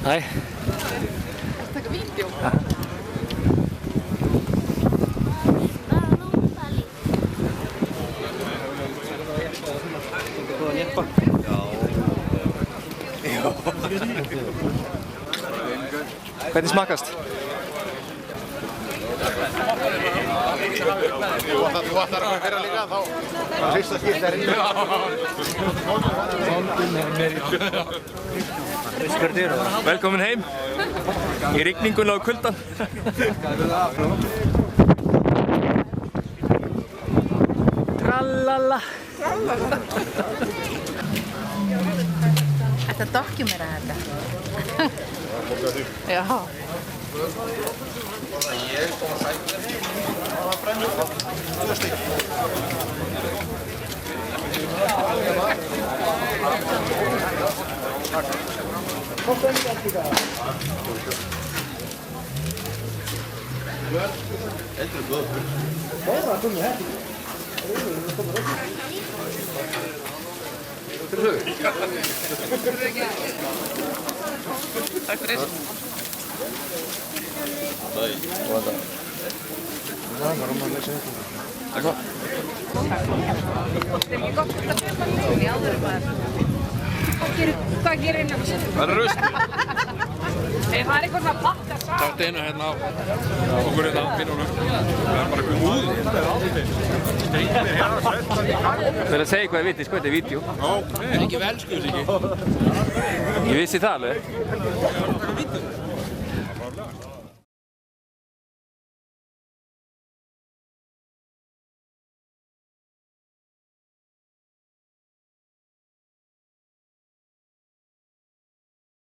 Hej. Taka vídeo. Ja. Góðan jeppa. Já. Hvernig smakast? Þú ætlar að vera líka þá fyrsta skipti er inn. Velkomin heim í rigningunni og kuldan. Trallala. Þetta dokumera þetta. Já. Takk fyrir. Hvað gerir hérna? Það er rusl. Það er eitthvað svona pakka saman. Takk einu hérna á okkur hérna á pinnunum. Það er bara eitthvað húð. Það er að segja hvað ég viti, sko, þetta er vídeo. Já, það er ekki vel, sko, þessi ekki. Ég vissi það alveg.